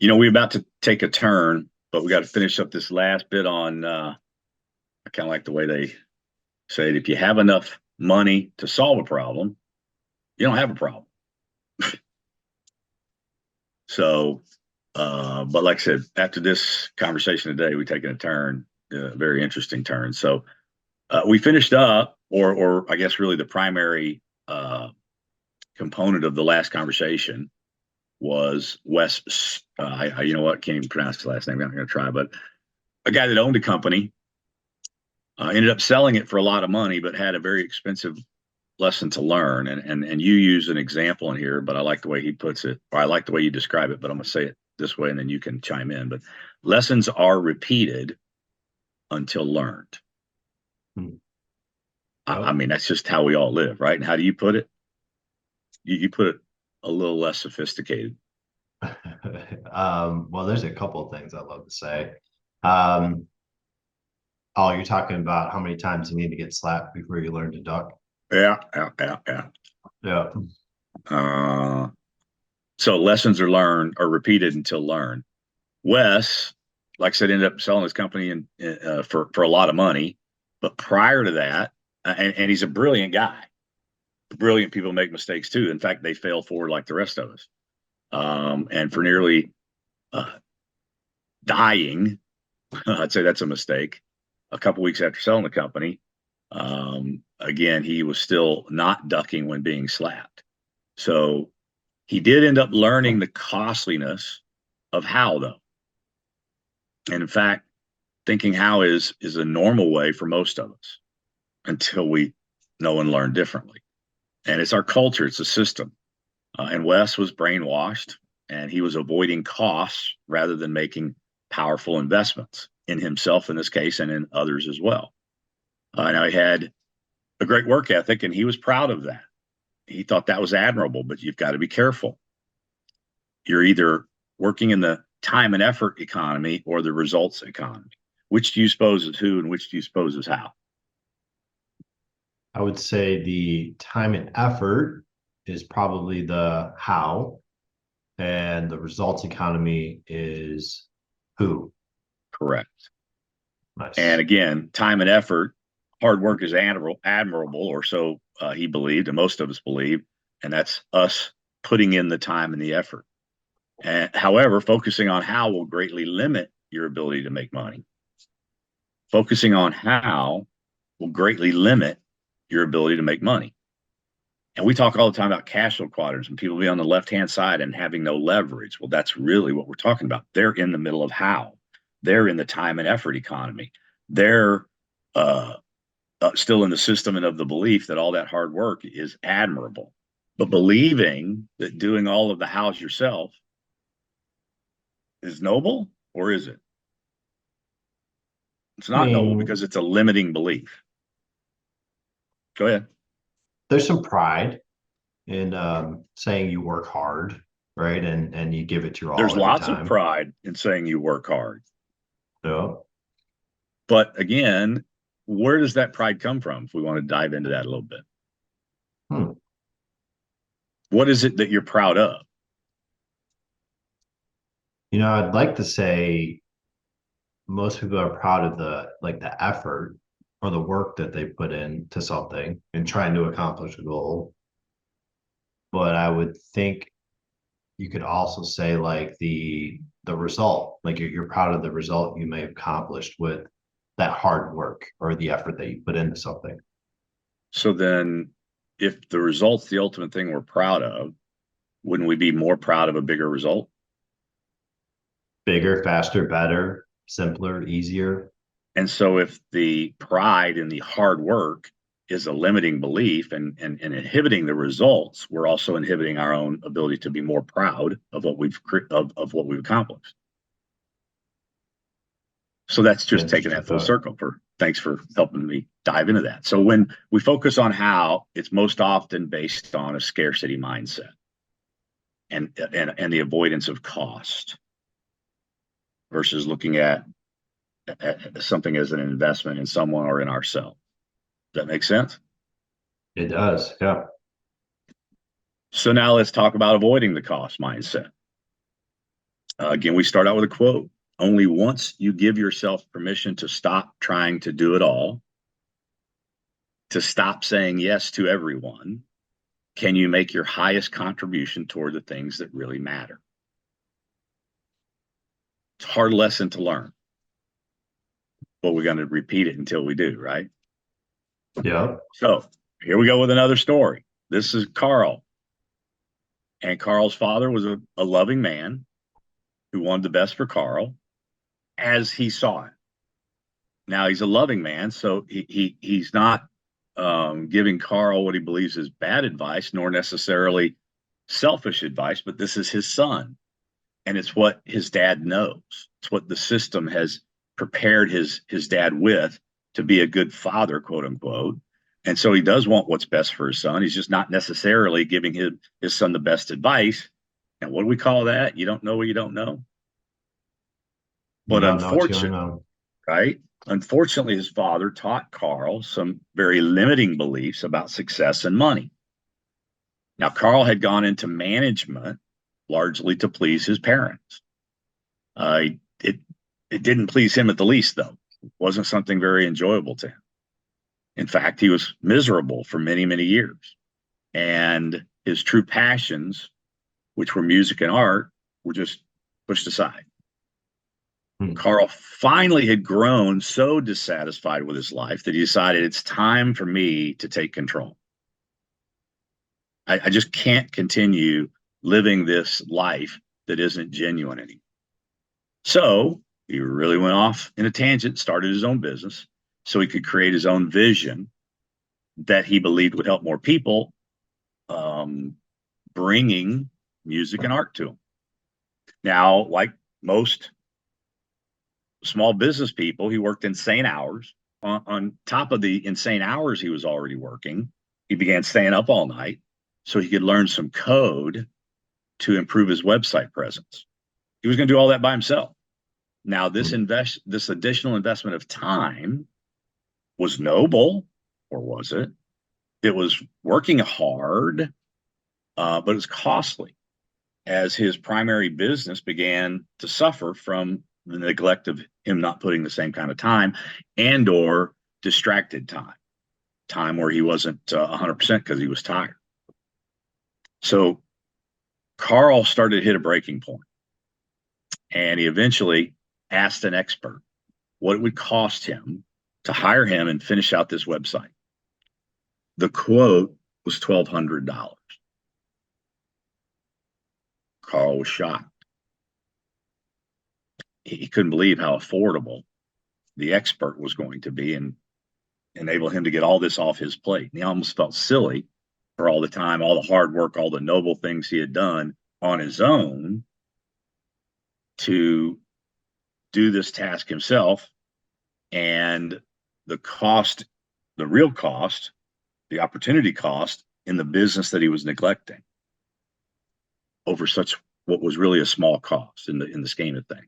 We're about to take a turn, but we got to finish up this last bit on. I kind of like the way they say it. If you have enough money to solve a problem, you don't have a problem. So, but like I said, after this conversation today, we're taking a turn, a very interesting turn. So, we finished up, or I guess really the primary component of the last conversation was Wes. You know what? Can't even pronounce his last name. I'm not going to try, but a guy that owned a company ended up selling it for a lot of money, but had a very expensive lesson to learn. And you use an example in here, but I like the way he puts it, or I like the way you describe it, but I'm going to say it this way and then you can chime in. But lessons are repeated until learned. Hmm. I mean, that's just how we all live, right? And how do you put it? You put it a little less sophisticated. Well, there's a couple of things I'd love to say. Um, oh, you're talking about how many times you need to get slapped before you learn to duck. Yeah, yeah, yeah, yeah. Yeah. Uh, so lessons are learned or repeated until learned. Wes, like I said, ended up selling his company for a lot of money. But prior to that, and he's a brilliant guy. Brilliant people make mistakes too. In fact, they fail forward like the rest of us. And for nearly uh, dying, I'd say that's a mistake. A couple weeks after selling the company, again, he was still not ducking when being slapped. So he did end up learning the costliness of how, though. And in fact, thinking how is a normal way for most of us until we know and learn differently. And it's our culture, it's a system. And Wes was brainwashed and he was avoiding costs rather than making powerful investments in himself in this case and in others as well. Now he had a great work ethic and he was proud of that. He thought that was admirable, but you've got to be careful. You're either working in the time and effort economy or the results economy. Which do you suppose is who and which do you suppose is how? I would say the time and effort is probably the how, and the results economy is who. Correct. And Nice. again, time and effort, hard work is admirable, or so he believed, and most of us believe, and that's us putting in the time and the effort. And however, focusing on how will greatly limit your ability to make money. Focusing on how will greatly limit your ability to make money. And we talk all the time about cash flow quadrants and people be on the left hand side and having no leverage. Well, that's really what we're talking about. They're in the middle of how. They're in the time and effort economy. They're uh, still in the system and of the belief that all that hard work is admirable. But believing that doing all of the hows yourself is noble, or is it? It's I not noble mean, because it's a limiting belief. Go ahead. there's some pride in saying you work hard, right? And you give it your There's all every lots of time. pride in saying you work hard. So, But again, where does that pride come from? If we want to dive into that a little bit, hmm. what is it that you're proud of? I'd like to say most people are proud of the effort or the work that they put into something and trying to accomplish a goal. But I would think you could also say like the result, like you're proud of the result you may have accomplished with that hard work or the effort that you put into something. So then, if the result's the ultimate thing we're proud of, wouldn't we be more proud of a bigger result? Bigger, faster, better, simpler, easier. And so, if the pride in the hard work is a limiting belief and inhibiting the results, we're also inhibiting our own ability to be more proud of of what we've accomplished. So that's just taking Interesting that full thought. circle. For thanks for helping me dive into that. So when we focus on how, it's most often based on a scarcity mindset and the avoidance of cost versus looking at something as an investment in someone or in ourselves. Does that make sense? It does. Yeah. So now let's talk about avoiding the cost mindset. Again, we start out with a quote. Only once you give yourself permission to stop trying to do it all, to stop saying yes to everyone, can you make your highest contribution toward the things that really matter? It's a hard lesson to learn, but we're going to repeat it until we do, right? Yeah. So here we go with another story. This is Carl. And Carl's father was a loving man who wanted the best for Carl as he saw it. Now he's a loving man, so he's not giving Carl what he believes is bad advice, nor necessarily selfish advice, but this is his son. And it's what his dad knows. It's what the system has prepared his dad with to be a good father, quote unquote. And so he does want what's best for his son. He's just not necessarily giving his son the best advice. And what do we call that? You don't know what you don't know. You But don't know what you don't unfortunately, know. right? Unfortunately, his father taught Carl some very limiting beliefs about success and money. Now, Carl had gone into management largely to please his parents. Uh, it it didn't please him at the least, though. It wasn't something very enjoyable to him. In fact, he was miserable for many, many years. And his true passions, which were music and art, were just pushed aside. Hmm. Carl finally had grown so dissatisfied with his life that he decided it's time for me to take control. I just can't continue living this life that isn't genuine anymore. So he really went off in a tangent, started his own business so he could create his own vision that he believed would help more people, um, bringing music and art to them. Now, like most small business people, he worked insane hours. On top of the insane hours he was already working, he began staying up all night so he could learn some code to improve his website presence. He was going to do all that by himself. Now, Hmm. this additional investment of time was noble, or was it? It was working hard, but it was costly as his primary business began to suffer from the neglect of him not putting the same kind of time and or distracted time where he wasn't 100% because he was tired. So Carl started to hit a breaking point, and he eventually asked an expert what it would cost him to hire him and finish out this website. The quote was $1,200. Carl was shocked. He couldn't believe how affordable the expert was going to be and enable him to get all this off his plate. And he almost felt silly for all the time, all the hard work, all the noble things he had done on his own to do this task himself. And the cost, the real cost, the opportunity cost in the business that he was neglecting over such what was really a small cost in the scheme of things.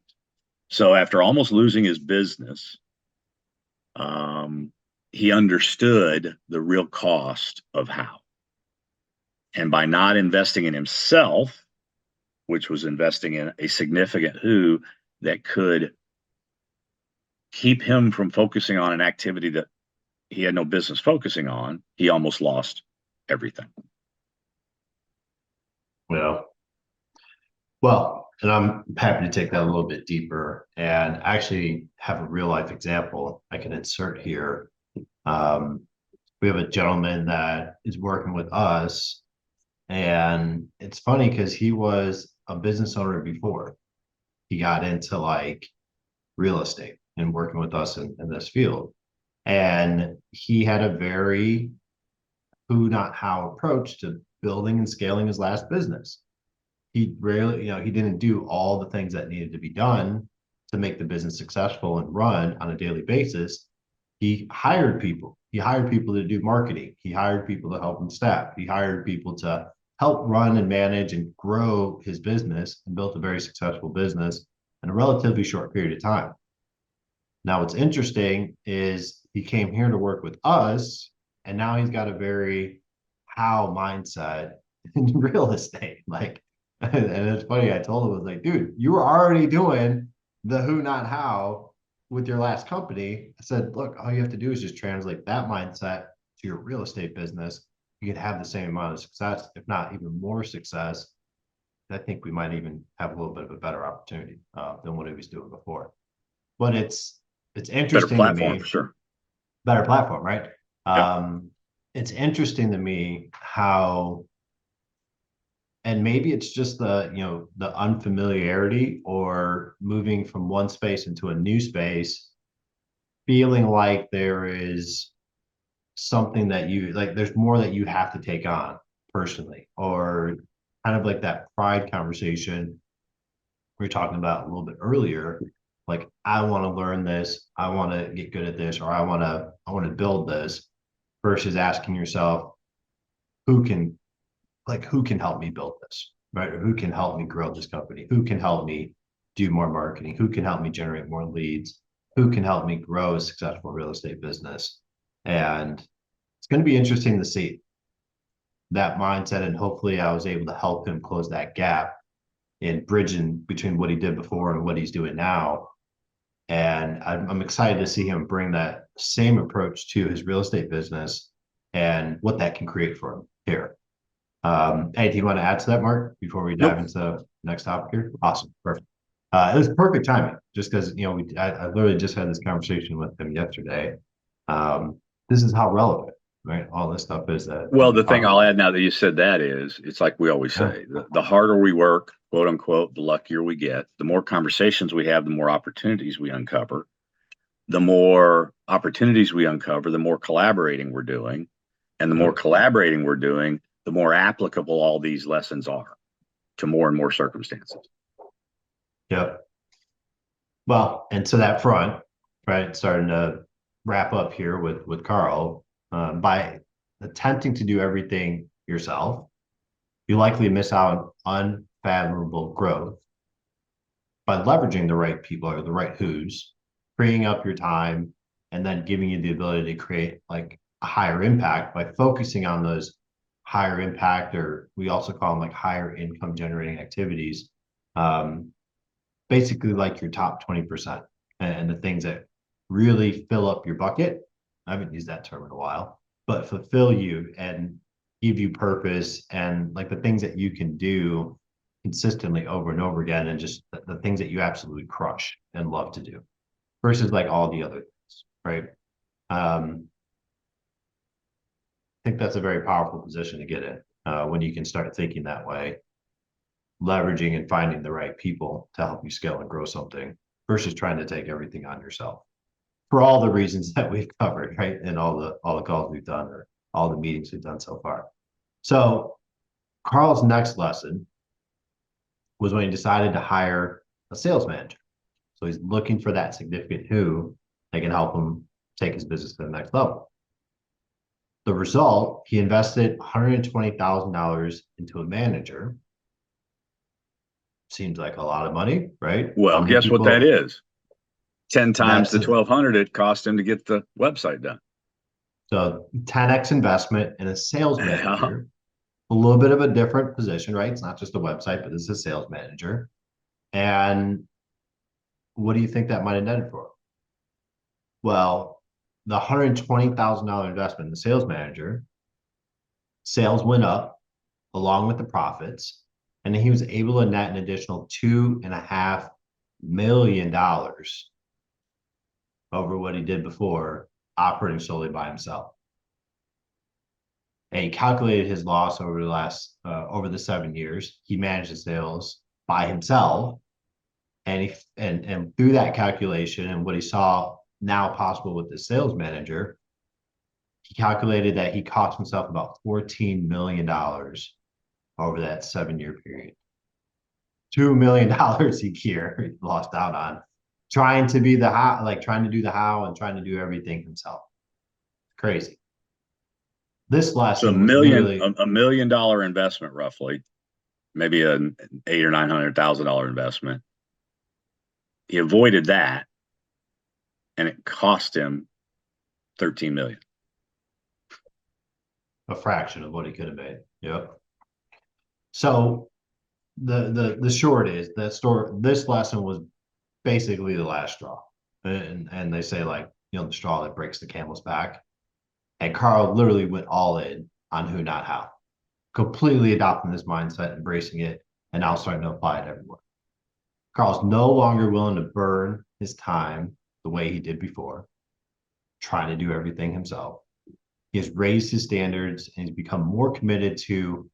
So after almost losing his business, um, he understood the real cost of how. And by not investing in himself, which was investing in a significant who that could keep him from focusing on an activity that he had no business focusing on, he almost lost everything. Yeah. Well, and I'm happy to take that a little bit deeper and actually have a real life example I can insert here. Um, we have a gentleman that is working with us, and it's funny because he was a business owner before he got into like real estate and working with us in this field. And he had a very who, not how approach to building and scaling his last business. He rarely, he didn't do all the things that needed to be done to make the business successful and run on a daily basis. He hired people. He hired people to do marketing. He hired people to help him staff. He hired people to help run and manage and grow his business and built a very successful business in a relatively short period of time. Now, what's interesting is he came here to work with us, and now he's got a very how mindset in real estate. Like And it's funny, I told him, I was like, dude, you were already doing the who, not how with your last company. I said, look, all you have to do is just translate that mindset to your real estate business. You can have the same amount of success, if not even more success. I think we might even have a little bit of a better opportunity than what he was doing before. But it's Better interesting to platform for me, sure. better platform, right? Yeah. It's interesting to me how, and maybe it's just the unfamiliarity or moving from one space into a new space, feeling like there is something that you like, there's more that you have to take on personally, or kind of like that pride conversation we were talking about a little bit earlier. Like, I want to learn this, I want to get good at this, or I want to build this, versus asking yourself, who can who can help me build this, right? Or who can help me grow this company? Who can help me do more marketing? Who can help me generate more leads? Who can help me grow a successful real estate business? And it's going to be interesting to see that mindset. And hopefully I was able to help him close that gap in bridging between what he did before and what he's doing now. And I'm excited to see him bring that same approach to his real estate business and what that can create for him here. Anything you want to add to that, Mark, before we dive Nope. into the next topic here? Awesome. Perfect. It was perfect timing, just because, I literally just had this conversation with him yesterday. Um, this is how relevant, right? All this stuff is that Well, we the thing talk I'll about. add now that you said that is, it's like we always Yeah. say, the harder we work, quote unquote, the luckier we get. The more conversations we have, the more opportunities we uncover. The more opportunities we uncover, the more collaborating we're doing. And the more Yep. collaborating we're doing, the more applicable all these lessons are to more and more circumstances. Yep. Well, and to that front, right, starting to wrap up here with Carl, by attempting to do everything yourself, you likely miss out on unfathomable growth. By leveraging the right people or the right who's, freeing up your time, and then giving you the ability to create like a higher impact by focusing on those higher impact, or we also call them like higher income generating activities. Um, Basically like your top 20% and the things that really fill up your bucket. I haven't used that term in a while, but fulfill you and give you purpose, and like the things that you can do consistently over and over again, and just the things that you absolutely crush and love to do, versus like all the other things, right? I think that's a very powerful position to get in, when you can start thinking that way, leveraging and finding the right people to help you scale and grow something, versus trying to take everything on yourself for all the reasons that we've covered, right? And all the calls we've done, or all the meetings we've done so far. So Carl's next lesson was when he decided to hire a sales manager. So he's looking for that significant who that can help him take his business to the next level. The result, he invested $120,000 into a manager. Seems like a lot of money, right? How Well, many guess what that people? is? 10 times That's the a 1200 it cost him to get the website done. So 10x investment in a sales Yeah. manager, a little bit of a different position, right? It's not just a website, but it's a sales manager. And what do you think that might have netted for? Well, the $120,000 investment in the sales manager, sales went up along with the profits, and he was able to net an additional $2.5 million over what he did before, operating solely by himself. And he calculated his loss over the 7 years. He managed the sales by himself, and through that calculation and what he saw now possible with the sales manager, he calculated that he cost himself about $14 million over that 7 year period. $2 million a year he lost out on trying to be the how, like trying to do the how and trying to do everything himself. Crazy. This So lesson was literally a $1 million investment roughly, maybe an eight or $900,000 investment. He avoided that and it cost him 13 million. a fraction of what he could have made. Yep. So The short is that story. This lesson was basically the last straw, and they say like the straw that breaks the camel's back. And Carl literally went all in on who not how, completely adopting this mindset, embracing it, and now starting to apply it everywhere. Carl's no longer willing to burn his time the way he did before, trying to do everything himself. He has raised his standards and he's become more committed to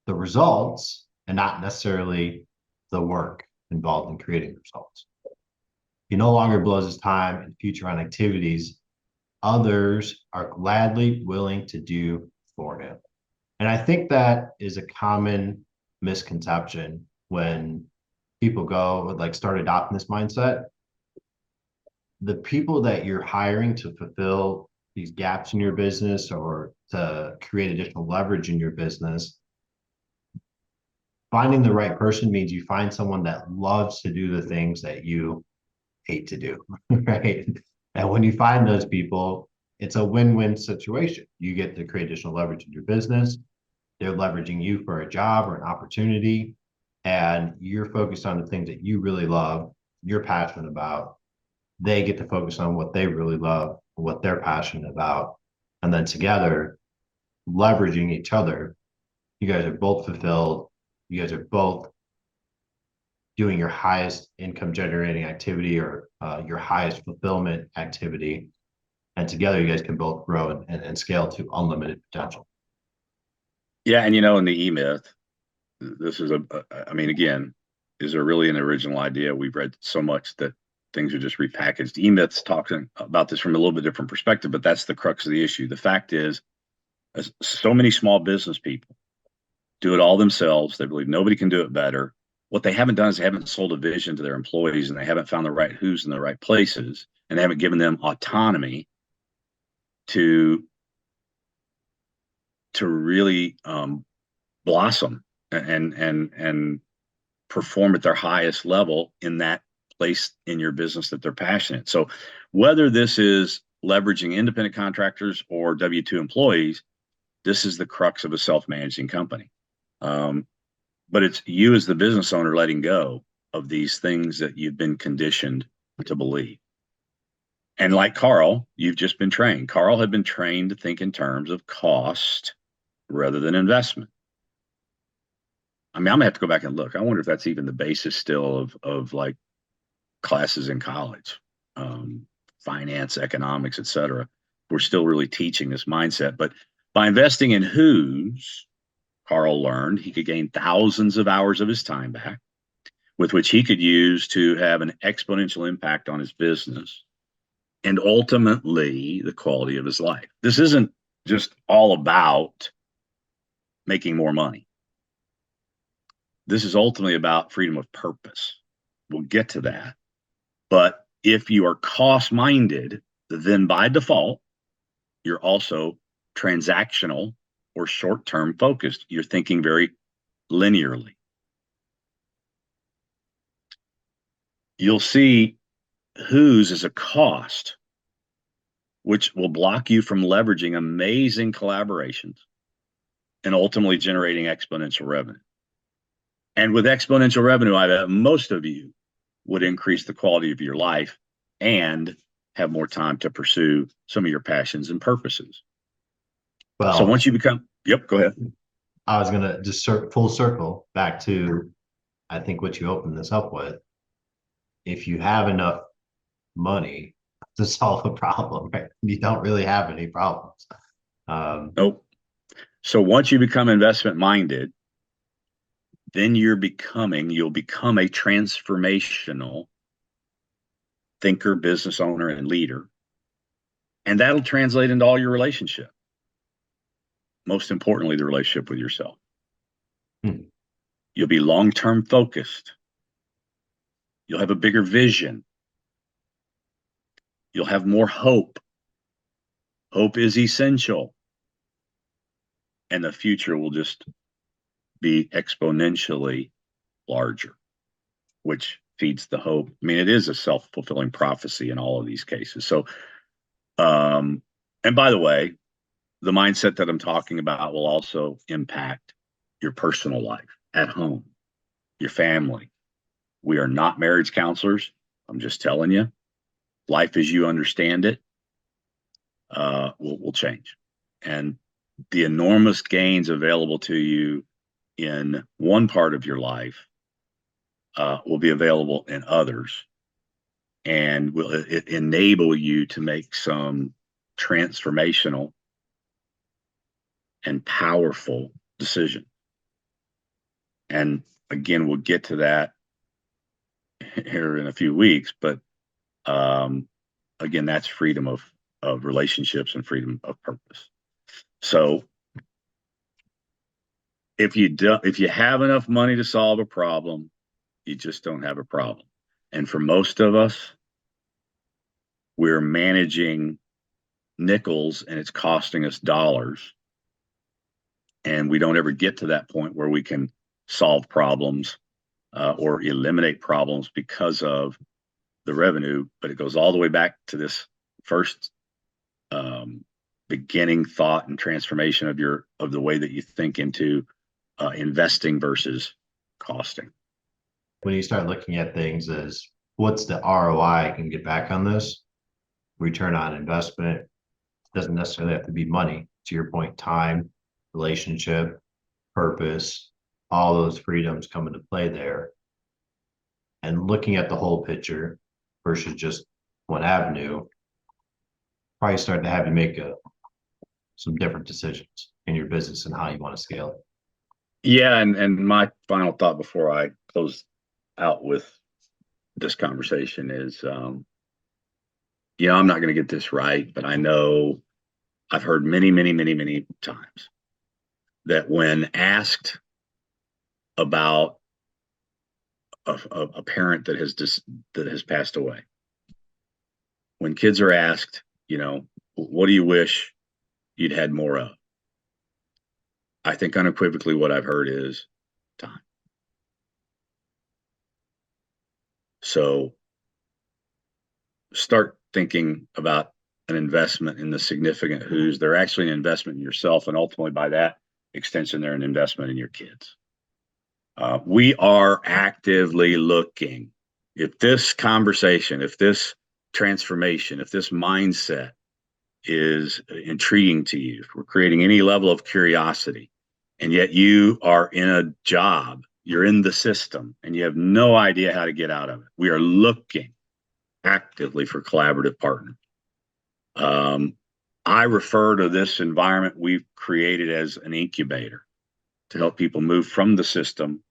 the results and not necessarily the work involved in creating the results. He no longer blows his time and future on activities others are gladly willing to do for him. And I think that is a common misconception when people go like start adopting this mindset. The people that you're hiring to fulfill these gaps in your business or to create additional leverage in your business, finding the right person means you find someone that loves to do the things that you hate to do, right? And when you find those people, it's a win-win situation. You get to create additional leverage in your business. They're leveraging you for a job or an opportunity, and you're focused on the things that you really love, you're passionate about. They get to focus on what they really love, what they're passionate about. And then together, leveraging each other, you guys are both fulfilled. You guys are both doing your highest income generating activity or your highest fulfillment activity. And together, you guys can both grow and scale to unlimited potential. Yeah, and in the E-Myth, this is I mean, again, is there really an original idea? We've read so much that things are just repackaged. E-Myth's talking about this from a little bit different perspective, but that's the crux of the issue. The fact is, so many small business people do it all themselves. They believe nobody can do it better. What they haven't done is they haven't sold a vision to their employees, and they haven't found the right who's in the right places, and they haven't given them autonomy to really blossom and perform at their highest level in that place in your business that they're passionate. So whether this is leveraging independent contractors or W-2 employees, this is the crux of a self-managing company. But it's you as the business owner letting go of these things that you've been conditioned to believe. And like Carl, you've just been trained. Carl had been trained to think in terms of cost rather than investment. I mean, I'm gonna have to go back and look. I wonder if that's even the basis still of like classes in college, um, finance, economics, etc. We're still really teaching this mindset, but by investing in who's, Carl learned he could gain thousands of hours of his time back, with which he could use to have an exponential impact on his business and ultimately the quality of his life. This isn't just all about making more money. This is ultimately about freedom of purpose. We'll get to that. But if you are cost minded, then by default, you're also transactional or short term focused. You're thinking very linearly. You'll see whose is a cost, which will block you from leveraging amazing collaborations and ultimately generating exponential revenue. And with exponential revenue, I bet most of you would increase the quality of your life and have more time to pursue some of your passions and purposes. So Well, once you become, yep, go ahead. I was going to just full circle back to, I think, what you opened this up with. If you have enough money to solve a problem, right? You don't really have any problems. Nope. So once you become investment minded, then you'll become a transformational thinker, business owner, and leader. And that'll translate into all your relationship. Most importantly, the relationship with yourself. hmm. You'll be long-term focused. You'll have a bigger vision. You'll have more hope. Hope is essential. And the future will just be exponentially larger, which feeds the hope. I mean, it is a self-fulfilling prophecy in all of these cases. So, and by the way, the mindset that I'm talking about will also impact your personal life at home. your family. We are not marriage counselors. I'm just telling you, life as you understand it will change. And the enormous gains available to you in one part of your life will be available in others, and will it enable you to make some transformational and powerful decision. And again, we'll get to that here in a few weeks, but again, that's freedom of relationships and freedom of purpose. So if you have enough money to solve a problem, you just don't have a problem. And for most of us, we're managing nickels and it's costing us dollars. And we don't ever get to that point where we can solve problems or eliminate problems because of the revenue. But it goes all the way back to this first beginning thought and transformation of the way that you think into investing versus costing. When you start looking at things as what's the ROI I can get back on this, return on investment, doesn't necessarily have to be money. To your point, time, relationship, purpose, all those freedoms come into play there. And looking at the whole picture versus just one avenue, probably start to have you make some different decisions in your business and how you want to scale it. Yeah, and my final thought before I close out with this conversation is, I'm not going to get this right, but I know I've heard many, many, many, many times that when asked about a parent that has passed away, when kids are asked, what do you wish you'd had more of? I think unequivocally what I've heard is time. So start thinking about an investment in the significant who's. They're actually an investment in yourself, and ultimately by that extension, they're an investment in your kids. We are actively looking. If this conversation, if this transformation, if this mindset is intriguing to you, if we're creating any level of curiosity, and yet you are in a job, you're in the system, and you have no idea how to get out of it, we are looking actively for collaborative partners. I refer to this environment we've created as an incubator to help people move from the system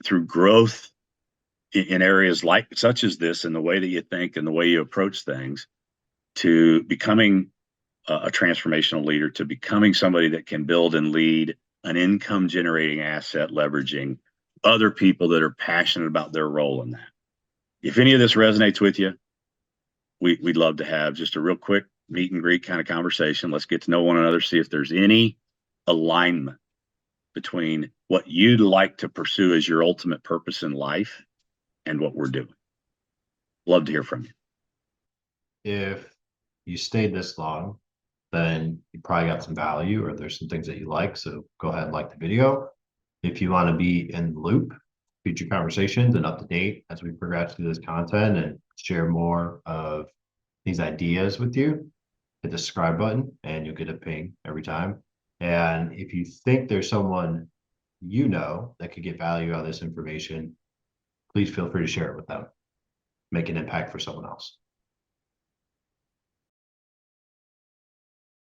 through growth in areas such as this, and the way that you think and the way you approach things, to becoming a transformational leader, to becoming somebody that can build and lead an income generating asset, leveraging other people that are passionate about their role in that. If any of this resonates with you, we'd love to have just a real quick meet and greet kind of conversation. Let's get to know one another, see if there's any alignment between what you'd like to pursue as your ultimate purpose in life and what we're doing. Love to hear from you. If you stayed this long, then you probably got some value or there's some things that you like. So go ahead and like the video. If you want to be in the loop, future conversations and up to date as we progress through this content and share more of these ideas with you, hit the subscribe button and you'll get a ping every time. And if you think there's someone that could get value out of this information, please feel free to share it with them. Make an impact for someone else.